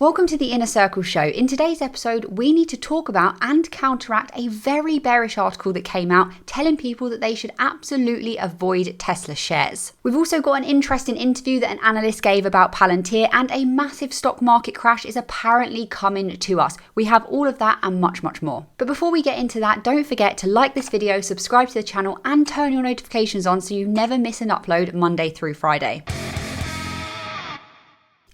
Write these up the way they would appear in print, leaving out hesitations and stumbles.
Welcome to the Inner Circle Show. In today's episode, we need to talk about and counteract a very bearish article that came out telling people that they should absolutely avoid Tesla shares. We've also got an interesting interview that an analyst gave about Palantir, and a massive stock market crash is apparently coming to us. We have all of that and much, much more. But before we get into that, don't forget to like this video, subscribe to the channel, and turn your notifications on so you never miss an upload Monday through Friday.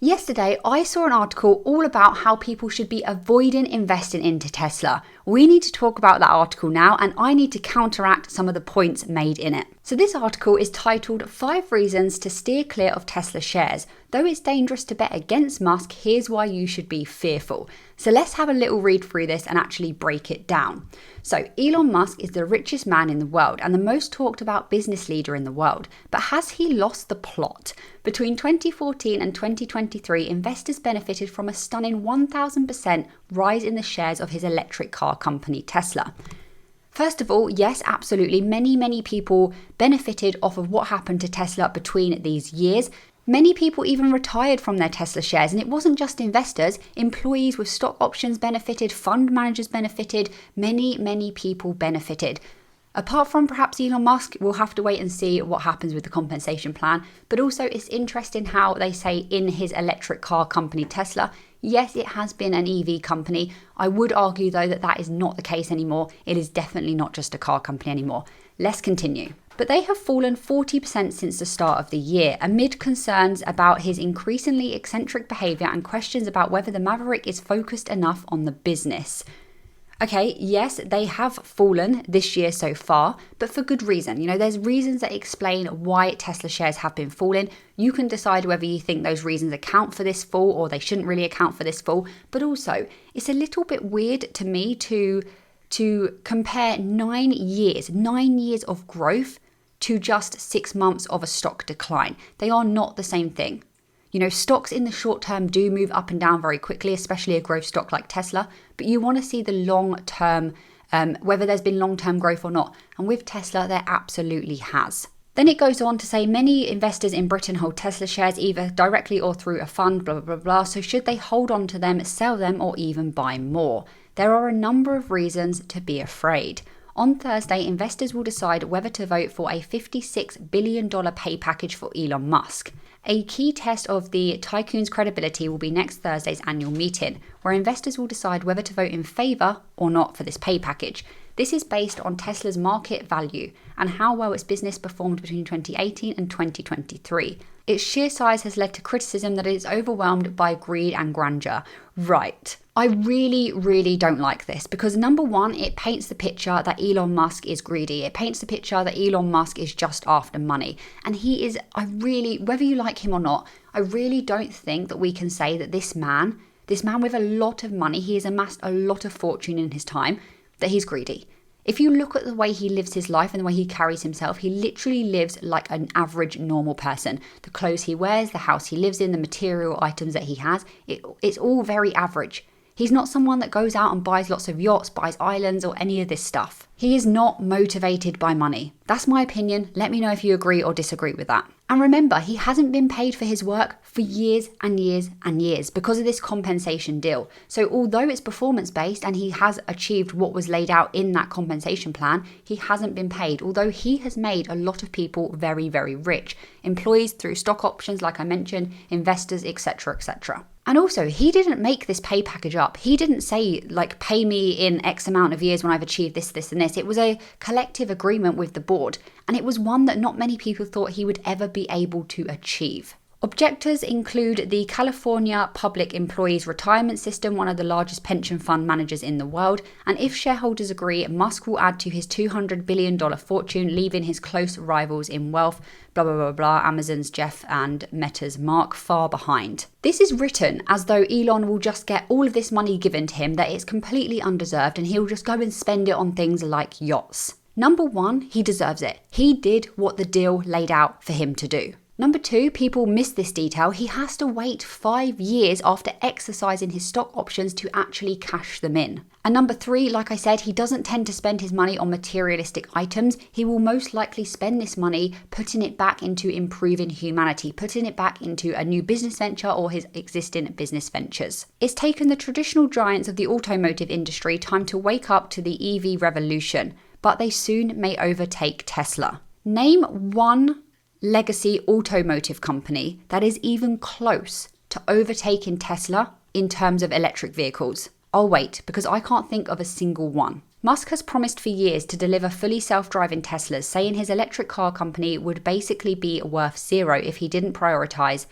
Yesterday, I saw an article all about how people should be avoiding investing into Tesla. We need to talk about that article now, and I need to counteract some of the points made in it. So this article is titled 5 Reasons to Steer Clear of Tesla Shares. Though it's dangerous to bet against Musk, here's why you should be fearful. So let's have a little read through this and actually break it down. So Elon Musk is the richest man in the world and the most talked about business leader in the world. But has he lost the plot? Between 2014 and 2023, investors benefited from a stunning 1,000% rise in the shares of his electric car company, Tesla. First of all, yes, absolutely. Many people benefited off of what happened to Tesla between these years. Many people even retired from their Tesla shares, and it wasn't just investors. Employees with stock options benefited, fund managers benefited, many people benefited. Apart from perhaps Elon Musk, we'll have to wait and see what happens with the compensation plan. But also it's interesting how they say in his electric car company, Tesla, yes, it has been an EV company. I would argue though that is not the case anymore. It is definitely not just a car company anymore. Let's continue. But they have fallen 40% since the start of the year, amid concerns about his increasingly eccentric behaviour and questions about whether the Maverick is focused enough on the business. Okay, yes, they have fallen this year so far, but for good reason. There's reasons that explain why Tesla shares have been falling. You can decide whether you think those reasons account for this fall or they shouldn't really account for this fall. But also, it's a little bit weird to me to compare 9 years of growth to just 6 months of a stock decline. They are not the same thing. Stocks in the short term do move up and down very quickly, especially a growth stock like Tesla, but you want to see the long term, whether there's been long-term growth or not. And with Tesla, there absolutely has. Then it goes on to say many investors in Britain hold Tesla shares either directly or through a fund, blah, blah, blah, blah. So should they hold on to them, sell them, or even buy more? There are a number of reasons to be afraid. On Thursday, investors will decide whether to vote for a $56 billion pay package for Elon Musk. A key test of the tycoon's credibility will be next Thursday's annual meeting, where investors will decide whether to vote in favour or not for this pay package. This is based on Tesla's market value and how well its business performed between 2018 and 2023. Its sheer size has led to criticism that it is overwhelmed by greed and grandeur. Right. I really don't like this because number one, it paints the picture that Elon Musk is greedy. It paints the picture that Elon Musk is just after money. And he is, whether you like him or not, I really don't think that we can say that this man with a lot of money, he has amassed a lot of fortune in his time, that he's greedy. If you look at the way he lives his life and the way he carries himself, he literally lives like an average normal person. The clothes he wears, the house he lives in, the material items that he has, it's all very average. He's not someone that goes out and buys lots of yachts, buys islands, or any of this stuff. He is not motivated by money. That's my opinion. Let me know if you agree or disagree with that. And remember, he hasn't been paid for his work for years and years and years because of this compensation deal. So although it's performance-based and he has achieved what was laid out in that compensation plan, he hasn't been paid, although he has made a lot of people very, very rich. Employees through stock options, like I mentioned, investors, etc., etc. And also, he didn't make this pay package up. He didn't say, pay me in X amount of years when I've achieved this, this, and this. It was a collective agreement with the board, and it was one that not many people thought he would ever be able to achieve. Objectors include the California Public Employees Retirement System, one of the largest pension fund managers in the world, and if shareholders agree, Musk will add to his $200 billion fortune, leaving his close rivals in wealth, blah, blah, blah, blah, Amazon's Jeff and Meta's Mark far behind. This is written as though Elon will just get all of this money given to him, that it's completely undeserved, and he'll just go and spend it on things like yachts. Number one, he deserves it. He did what the deal laid out for him to do. Number two, people miss this detail. He has to wait 5 years after exercising his stock options to actually cash them in. And number 3, like I said, he doesn't tend to spend his money on materialistic items. He will most likely spend this money putting it back into improving humanity, putting it back into a new business venture or his existing business ventures. It's taken the traditional giants of the automotive industry time to wake up to the EV revolution, but they soon may overtake Tesla. Name one legacy automotive company that is even close to overtaking Tesla in terms of electric vehicles. I'll wait, because I can't think of a single one. Musk has promised for years to deliver fully self-driving Teslas, saying his electric car company would basically be worth zero if he didn't prioritize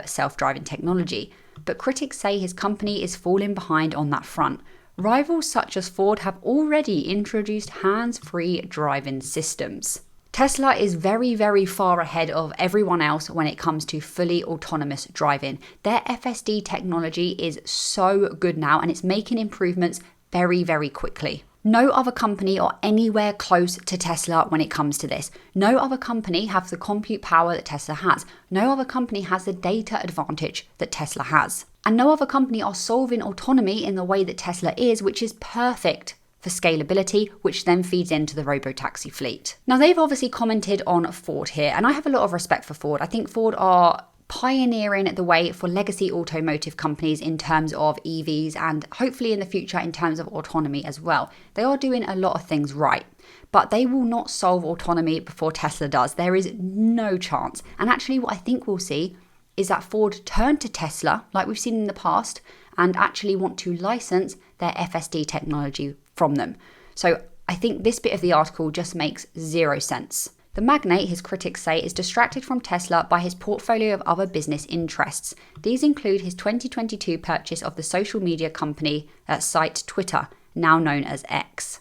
self-driving technology. But critics say his company is falling behind on that front. Rivals such as Ford have already introduced hands-free driving systems. Tesla is very, very far ahead of everyone else when it comes to fully autonomous driving. Their FSD technology is so good now, and it's making improvements very, very quickly. No other company are anywhere close to Tesla when it comes to this. No other company has the compute power that Tesla has. No other company has the data advantage that Tesla has. And no other company are solving autonomy in the way that Tesla is, which is perfect for scalability, which then feeds into the robotaxi fleet. Now, they've obviously commented on Ford here, and I have a lot of respect for Ford. I think Ford are pioneering the way for legacy automotive companies in terms of EVs and hopefully in the future in terms of autonomy as well. They are doing a lot of things right, but they will not solve autonomy before Tesla does. There is no chance. And actually what I think we'll see is that Ford turn to Tesla, like we've seen in the past, and actually want to license their FSD technology from them. So I think this bit of the article just makes zero sense. The magnate, his critics say, is distracted from Tesla by his portfolio of other business interests. These include his 2022 purchase of the social media company site Twitter, now known as X.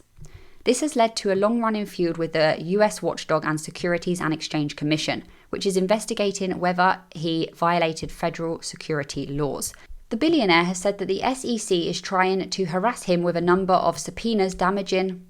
This has led to a long-running feud with the US watchdog and Securities and Exchange Commission, which is investigating whether he violated federal security laws. The billionaire has said that the SEC is trying to harass him with a number of subpoenas damaging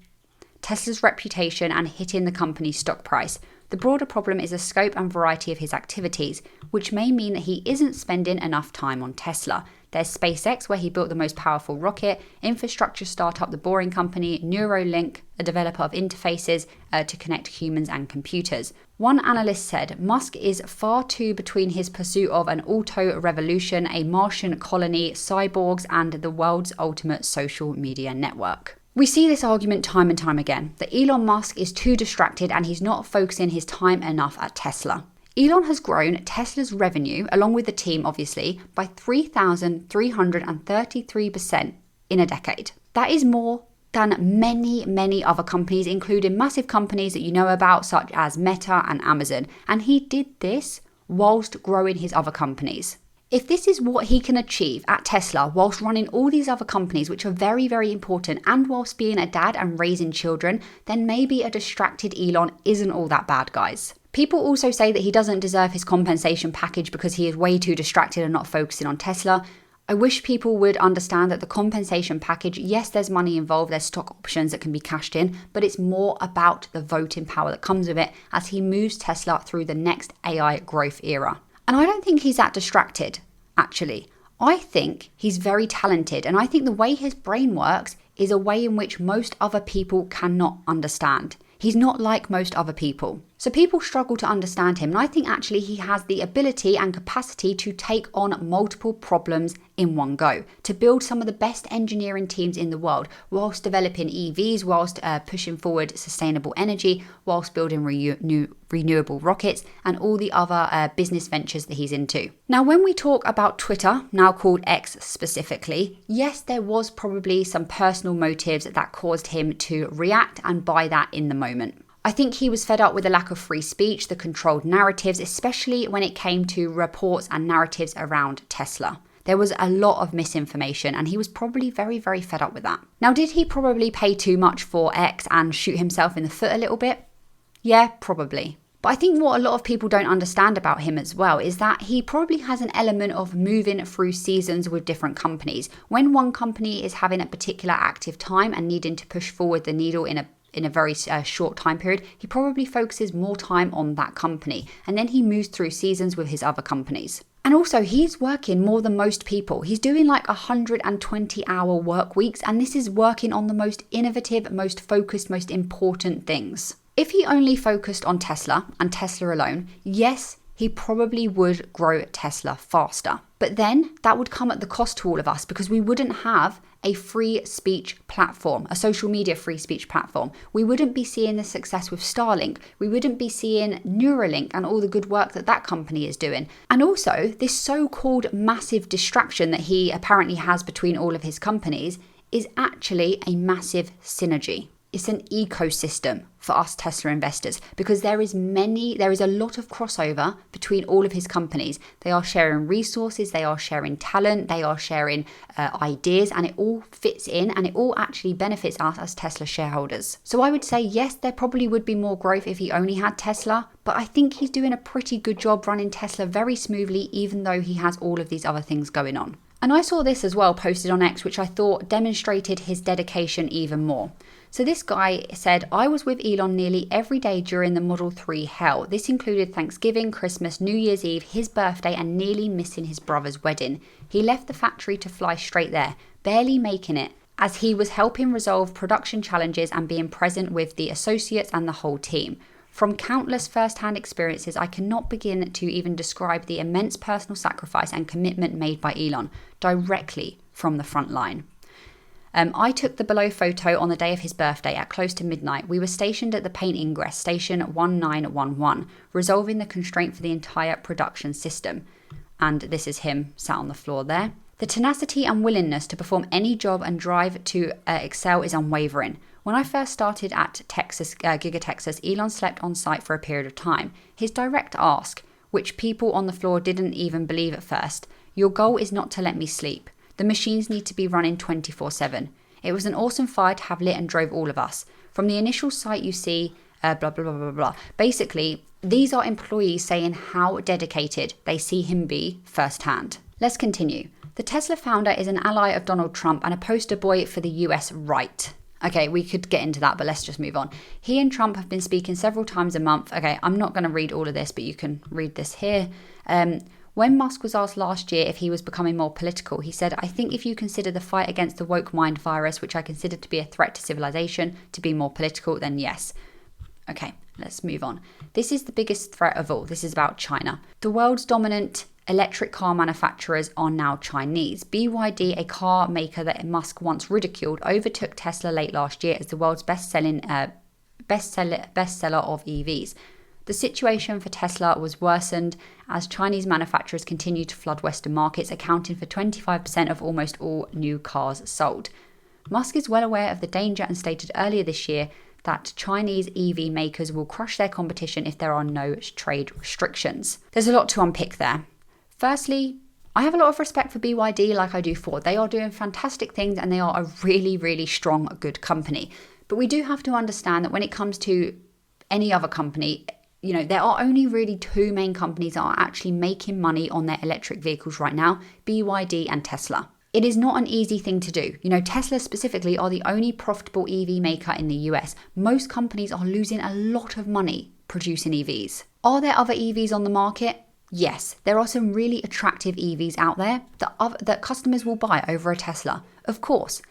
Tesla's reputation and hitting the company's stock price. The broader problem is the scope and variety of his activities, which may mean that he isn't spending enough time on Tesla. There's SpaceX, where he built the most powerful rocket, infrastructure startup The Boring Company, Neuralink, a developer of interfaces to connect humans and computers. One analyst said, Musk is far too between his pursuit of an auto revolution, a Martian colony, cyborgs, and the world's ultimate social media network. We see this argument time and time again, that Elon Musk is too distracted and he's not focusing his time enough at Tesla. Elon has grown Tesla's revenue, along with the team obviously, by 3,333% in a decade. That is more than many, many other companies, including massive companies that you know about, such as Meta and Amazon. And he did this whilst growing his other companies. If this is what he can achieve at Tesla whilst running all these other companies, which are very, very important, and whilst being a dad and raising children, then maybe a distracted Elon isn't all that bad, guys. People also say that he doesn't deserve his compensation package because he is way too distracted and not focusing on Tesla. I wish people would understand that the compensation package, yes, there's money involved, there's stock options that can be cashed in, but it's more about the voting power that comes with it as he moves Tesla through the next AI growth era. And I don't think he's that distracted, actually. I think he's very talented, and I think the way his brain works is a way in which most other people cannot understand. He's not like most other people. So people struggle to understand him, and I think actually he has the ability and capacity to take on multiple problems in one go, to build some of the best engineering teams in the world, whilst developing EVs, whilst pushing forward sustainable energy, whilst building renewable rockets, and all the other business ventures that he's into. Now, when we talk about Twitter, now called X specifically, yes, there was probably some personal motives that caused him to react and buy that in the moment. I think he was fed up with the lack of free speech, the controlled narratives, especially when it came to reports and narratives around Tesla. There was a lot of misinformation, and he was probably very, very fed up with that. Now, did he probably pay too much for X and shoot himself in the foot a little bit? Yeah, probably. But I think what a lot of people don't understand about him as well is that he probably has an element of moving through seasons with different companies. When one company is having a particular active time and needing to push forward the needle in a very short time period, he probably focuses more time on that company, and then he moves through seasons with his other companies. And also, he's working more than most people. He's doing like 120-hour work weeks, and this is working on the most innovative, most focused, most important things. If he only focused on Tesla and Tesla alone, yes, he probably would grow Tesla faster. But then that would come at the cost to all of us, because we wouldn't have a free speech platform, a social media free speech platform. We wouldn't be seeing the success with Starlink. We wouldn't be seeing Neuralink and all the good work that that company is doing. And also, this so-called massive distraction that he apparently has between all of his companies is actually a massive synergy. It's an ecosystem for us Tesla investors, because there is a lot of crossover between all of his companies. They are sharing resources, they are sharing talent, they are sharing ideas, and it all fits in, and it all actually benefits us as Tesla shareholders. So I would say, yes, there probably would be more growth if he only had Tesla, but I think he's doing a pretty good job running Tesla very smoothly, even though he has all of these other things going on. And I saw this as well posted on X, which I thought demonstrated his dedication even more. So this guy said, I was with Elon nearly every day during the Model 3 hell. This included Thanksgiving, Christmas, New Year's Eve, his birthday, and nearly missing his brother's wedding. He left the factory to fly straight there, barely making it, as he was helping resolve production challenges and being present with the associates and the whole team. From countless first-hand experiences, I cannot begin to even describe the immense personal sacrifice and commitment made by Elon directly from the front line. I took the below photo on the day of his birthday at close to midnight. We were stationed at the paint ingress, station 1911, resolving the constraint for the entire production system. And this is him sat on the floor there. The tenacity and willingness to perform any job and drive to excel is unwavering. When I first started at Giga Texas, Elon slept on site for a period of time. His direct ask, which people on the floor didn't even believe at first, your goal is not to let me sleep. The machines need to be running 24/7. It was an awesome fire to have lit and drove all of us. From the initial site you see, blah, blah, blah, blah, blah. Basically, these are employees saying how dedicated they see him be firsthand. Let's continue. The Tesla founder is an ally of Donald Trump and a poster boy for the US right. Okay, we could get into that, but let's just move on. He and Trump have been speaking several times a month. Okay, I'm not going to read all of this, but you can read this here. When Musk was asked last year if he was becoming more political, he said, I think if you consider the fight against the woke mind virus, which I consider to be a threat to civilization, to be more political, then yes. Okay, let's move on. This is the biggest threat of all. This is about China. The world's dominant electric car manufacturers are now Chinese. BYD, a car maker that Musk once ridiculed, overtook Tesla late last year as the world's bestseller of EVs. The situation for Tesla was worsened as Chinese manufacturers continue to flood Western markets, accounting for 25% of almost all new cars sold. Musk is well aware of the danger and stated earlier this year that Chinese EV makers will crush their competition if there are no trade restrictions. There's a lot to unpick there. Firstly, I have a lot of respect for BYD like I do Ford. They are doing fantastic things and they are a really, really strong, good company. But we do have to understand that when it comes to any other company, you know, there are only really two main companies that are actually making money on their electric vehicles right now, BYD and Tesla. It is not an easy thing to do. You know, Tesla specifically are the only profitable EV maker in the US. Most companies are losing a lot of money producing EVs. Are there other EVs on the market? Yes, there are some really attractive EVs out there that customers will buy over a Tesla, of course.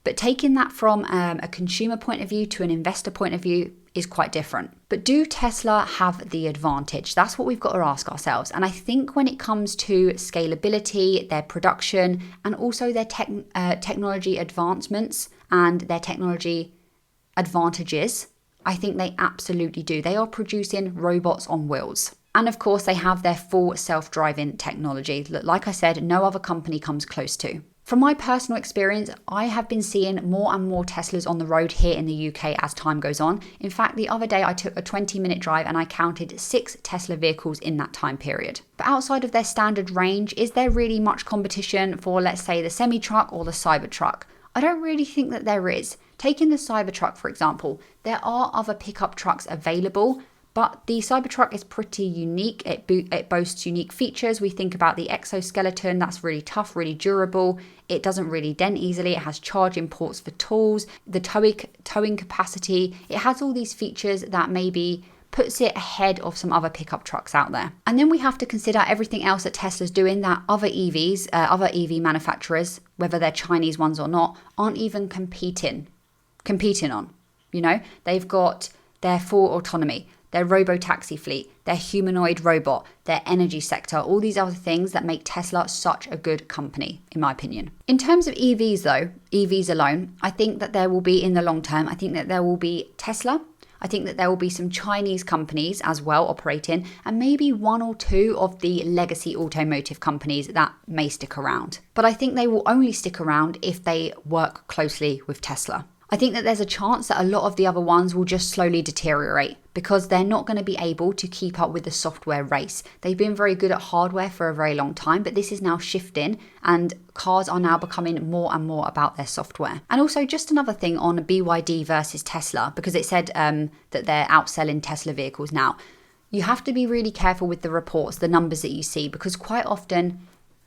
But taking that from a consumer point of view to an investor point of view is quite different. But do Tesla have the advantage? That's what we've got to ask ourselves. And I think when it comes to scalability, their production, and also their technology advancements and their technology advantages, I think they absolutely do. They are producing robots on wheels. And of course, they have their full self-driving technology. Like I said, no other company comes close to. From my personal experience, I have been seeing more and more Teslas on the road here in the UK as time goes on. In fact, the other day I took a 20-minute drive and I counted 6 Tesla vehicles in that time period. But outside of their standard range, is there really much competition for, let's say, the semi-truck or the Cybertruck? I don't really think that there is. Taking the Cybertruck, for example, there are other pickup trucks available, but the Cybertruck is pretty unique. It boasts unique features. We think about the exoskeleton, that's really tough, really durable. It doesn't really dent easily. It has charging ports for tools, the towing capacity. It has all these features that maybe puts it ahead of some other pickup trucks out there. And then we have to consider everything else that Tesla's doing that other EVs, other EV manufacturers, whether they're Chinese ones or not, aren't even competing on. You know, they've got their full autonomy, their robo-taxi fleet, their humanoid robot, their energy sector, all these other things that make Tesla such a good company, in my opinion. In terms of EVs though, EVs alone, I think that there will be, in the long term, I think that there will be Tesla. I think that there will be some Chinese companies as well operating, and maybe one or two of the legacy automotive companies that may stick around. But I think they will only stick around if they work closely with Tesla. I think that there's a chance that a lot of the other ones will just slowly deteriorate because they're not going to be able to keep up with the software race. They've been very good at hardware for a very long time, but this is now shifting and cars are now becoming more and more about their software. And also just another thing on BYD versus Tesla, because it said that they're outselling Tesla vehicles now. You have to be really careful with the reports, the numbers that you see, because quite often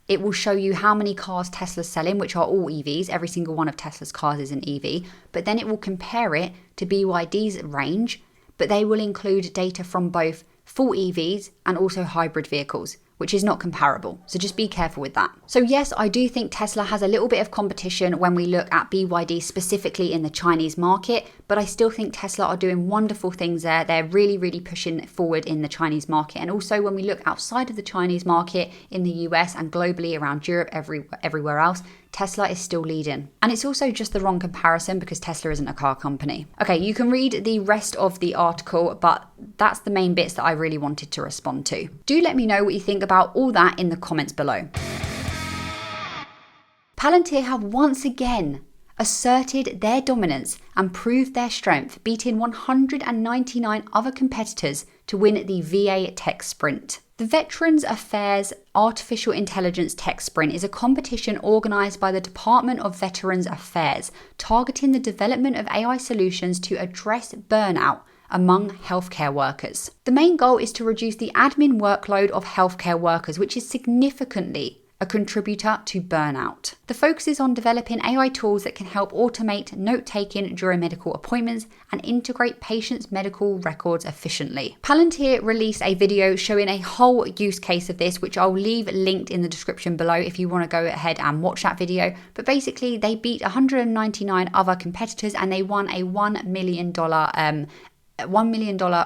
it will show you how many cars Tesla's selling, which are all EVs. Every single one of Tesla's cars is an EV. But then it will compare it to BYD's range, but they will include data from both full EVs and also hybrid vehicles, which is not comparable. So just be careful with that. So yes, I do think Tesla has a little bit of competition when we look at BYD specifically in the Chinese market, but I still think Tesla are doing wonderful things there. They're really, really pushing forward in the Chinese market. And also when we look outside of the Chinese market in the US and globally around Europe, everywhere else, Tesla is still leading. And it's also just the wrong comparison because Tesla isn't a car company. Okay, you can read the rest of the article, but that's the main bits that I really wanted to respond to. Do let me know what you think about all that in the comments below. Palantir have once again asserted their dominance and proved their strength, beating 199 other competitors to win the VA Tech Sprint. The Veterans Affairs Artificial Intelligence Tech Sprint is a competition organised by the Department of Veterans Affairs, targeting the development of AI solutions to address burnout among healthcare workers. The main goal is to reduce the admin workload of healthcare workers, which is significantly a contributor to burnout. The focus is on developing AI tools that can help automate note-taking during medical appointments and integrate patients' medical records efficiently. Palantir released a video showing a whole use case of this, which I'll leave linked in the description below if you want to go ahead and watch that video. But basically, they beat 199 other competitors and they won a $1 million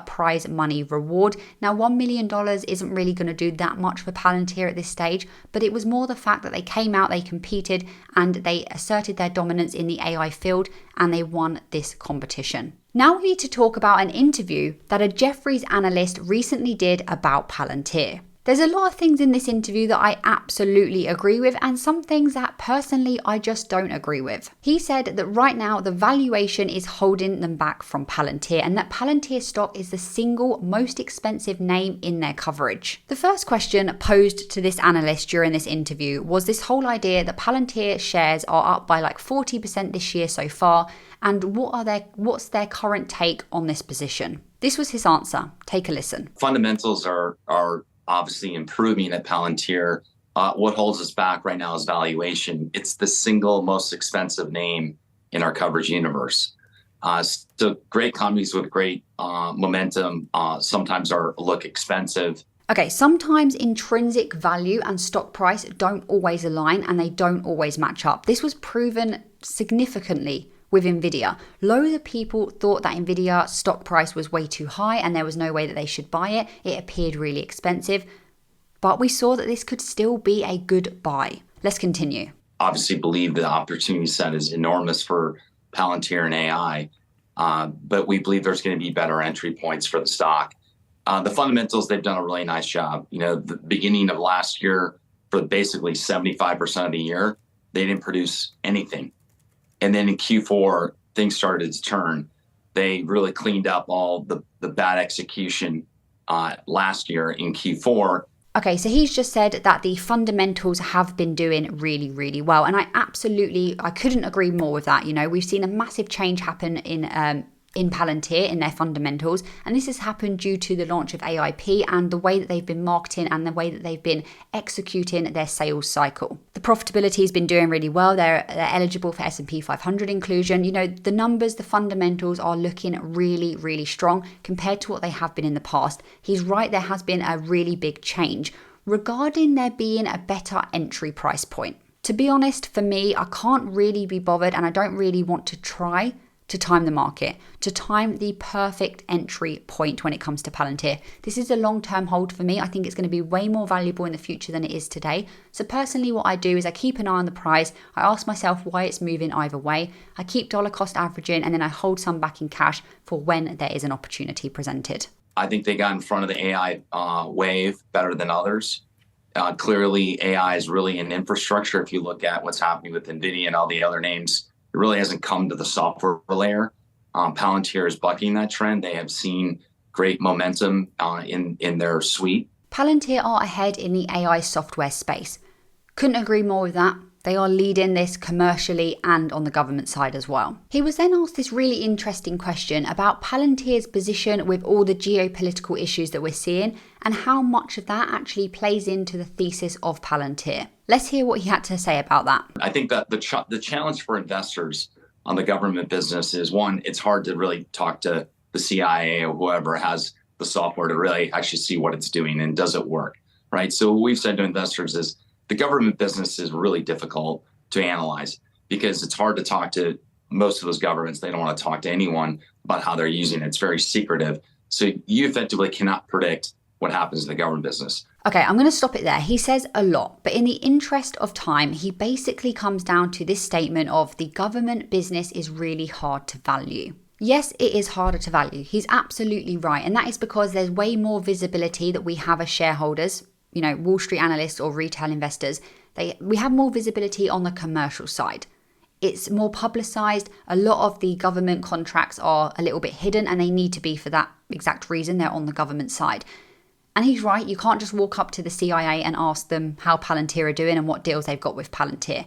prize money reward. Now, $1 million isn't really going to do that much for Palantir at this stage, but it was more the fact that they came out, they competed, and they asserted their dominance in the AI field, and they won this competition. Now we need to talk about an interview that a Jefferies analyst recently did about Palantir. There's a lot of things in this interview that I absolutely agree with and some things that personally I just don't agree with. He said that right now the valuation is holding them back from Palantir and that Palantir stock is the single most expensive name in their coverage. The first question posed to this analyst during this interview was this whole idea that Palantir shares are up by like 40% this year so far, and what's their current take on this position? This was his answer. Take a listen. Fundamentals are obviously improving at Palantir. What holds us back right now is valuation. It's the single most expensive name in our coverage universe. So great companies with great momentum sometimes look expensive. Okay, sometimes intrinsic value and stock price don't always align and they don't always match up. This was proven significantly with Nvidia. Loads of people thought that Nvidia stock price was way too high and there was no way that they should buy it. It appeared really expensive, but we saw that this could still be a good buy. Let's continue. Obviously believe the opportunity set is enormous for Palantir and AI, but we believe there's going to be better entry points for the stock. The fundamentals, they've done a really nice job. You know, the beginning of last year, for basically 75% of the year, they didn't produce anything. And then in Q4, things started to turn. They really cleaned up all the bad execution last year in Q4. Okay, so he's just said that the fundamentals have been doing really, really well. And I couldn't agree more with that. You know, we've seen a massive change happen in in Palantir, in their fundamentals, and this has happened due to the launch of AIP and the way that they've been marketing and the way that they've been executing their sales cycle. The profitability has been doing really well. They're eligible for S&P 500 inclusion. You know, the numbers, the fundamentals are looking really, really strong compared to what they have been in the past. He's right, there has been a really big change regarding there being a better entry price point. To be honest, for me, I can't really be bothered, and I don't really want to try to time the market, to time the perfect entry point when it comes to Palantir. This is a long-term hold for me. I think it's going to be way more valuable in the future than it is today. So personally, what I do is I keep an eye on the price. I ask myself why it's moving either way. I keep dollar cost averaging, and then I hold some back in cash for when there is an opportunity presented. I think they got in front of the AI wave better than others. Clearly, AI is really an infrastructure. If you look at what's happening with NVIDIA and all the other names, it really hasn't come to the software layer. Palantir is bucking that trend. They have seen great momentum in their suite. Palantir are ahead in the AI software space. Couldn't agree more with that. They are leading this commercially and on the government side as well. He was then asked this really interesting question about Palantir's position with all the geopolitical issues that we're seeing and how much of that actually plays into the thesis of Palantir. Let's hear what he had to say about that. I think that the challenge for investors on the government business is, one, it's hard to really talk to the CIA or whoever has the software to really actually see what it's doing and does it work, right? So what we've said to investors is the government business is really difficult to analyze because it's hard to talk to most of those governments. They don't want to talk to anyone about how they're using it. It's very secretive. So you effectively cannot predict what happens in the government business. Okay, I'm going to stop it there. He says a lot, but in the interest of time, he basically comes down to this statement of the government business is really hard to value. Yes, it is harder to value. He's absolutely right. And that is because there's way more visibility that we have as shareholders, you know, Wall Street analysts or retail investors. We have more visibility on the commercial side. It's more publicized. A lot of the government contracts are a little bit hidden, and they need to be for that exact reason. They're on the government side. And he's right, you can't just walk up to the CIA and ask them how Palantir are doing and what deals they've got with Palantir.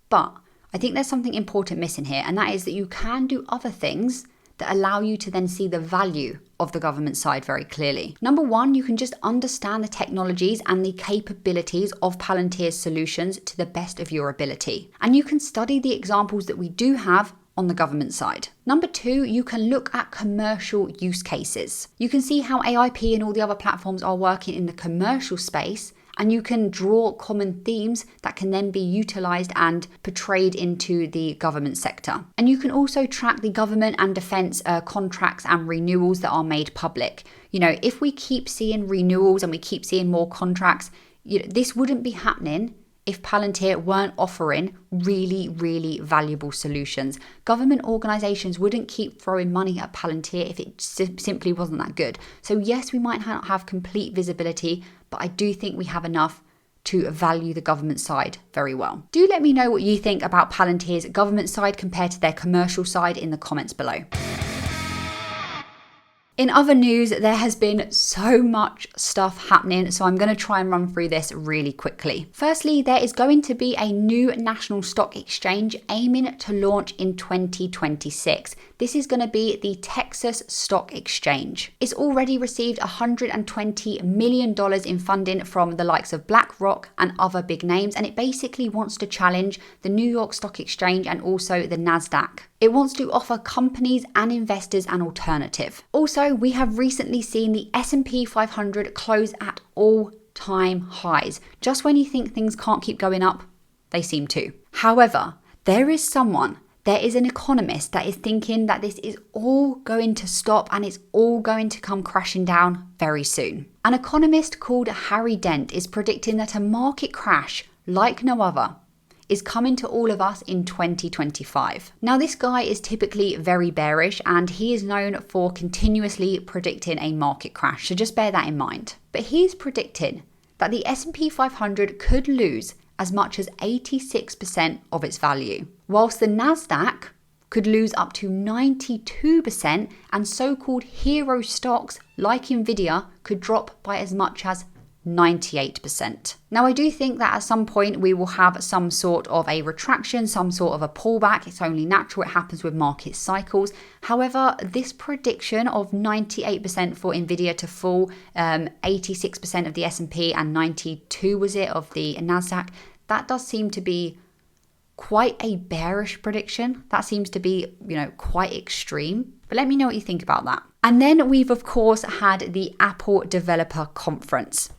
But I think there's something important missing here, and that is that you can do other things that allow you to then see the value of the government side very clearly. Number one, you can just understand the technologies and the capabilities of Palantir's solutions to the best of your ability. And you can study the examples that we do have on the government side. Number two, you can look at commercial use cases. You can see how AIP and all the other platforms are working in the commercial space, and you can draw common themes that can then be utilized and portrayed into the government sector. And you can also track the government and defense contracts and renewals that are made public. You know, if we keep seeing renewals and we keep seeing more contracts, this wouldn't be happening if Palantir weren't offering really, really valuable solutions. Government organizations wouldn't keep throwing money at Palantir if it simply wasn't that good. So yes, we might not have complete visibility, but I do think we have enough to value the government side very well. Do let me know what you think about Palantir's government side compared to their commercial side in the comments below. In other news, there has been so much stuff happening, so I'm going to try and run through this really quickly. Firstly, there is going to be a new national stock exchange aiming to launch in 2026. This is going to be the Texas Stock Exchange. It's already received $120 million in funding from the likes of BlackRock and other big names, and it basically wants to challenge the New York Stock Exchange and also the NASDAQ. It wants to offer companies and investors an alternative. Also, we have recently seen the S&P 500 close at all-time highs. Just when you think things can't keep going up, they seem to. However, there is an economist that is thinking that this is all going to stop and it's all going to come crashing down very soon. An economist called Harry Dent is predicting that a market crash like no other is coming to all of us in 2025. Now, this guy is typically very bearish and he is known for continuously predicting a market crash, so just bear that in mind. But he's predicting that the S&P 500 could lose as much as 86% of its value, whilst the NASDAQ could lose up to 92%, and so-called hero stocks like Nvidia could drop by as much as 98%. Now, I do think that at some point we will have some sort of a retraction, some sort of a pullback. It's only natural, it happens with market cycles. However, this prediction of 98% for Nvidia to fall, 86% of the S&P and 92 was it of the Nasdaq, that does seem to be quite a bearish prediction. That seems to be, quite extreme. But let me know what you think about that. And then we've of course had the Apple Developer Conference.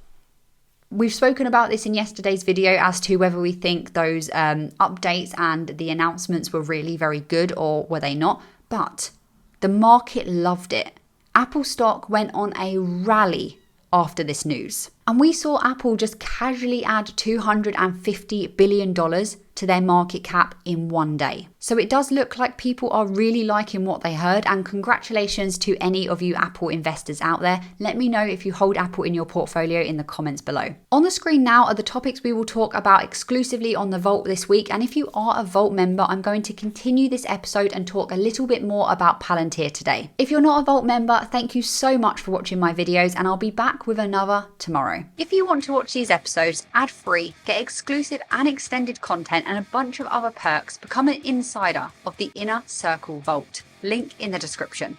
We've spoken about this in yesterday's video as to whether we think those updates and the announcements were really very good or were they not. But the market loved it. Apple stock went on a rally after this news. And we saw Apple just casually add $250 billion to their market cap in one day. So it does look like people are really liking what they heard, and congratulations to any of you Apple investors out there. Let me know if you hold Apple in your portfolio in the comments below. On the screen now are the topics we will talk about exclusively on the Vault this week, and if you are a Vault member, I'm going to continue this episode and talk a little bit more about Palantir today. If you're not a Vault member, thank you so much for watching my videos, and I'll be back with another tomorrow. If you want to watch these episodes ad-free, get exclusive and extended content and a bunch of other perks, become an insider of the Inner Circle Vault. Link in the description.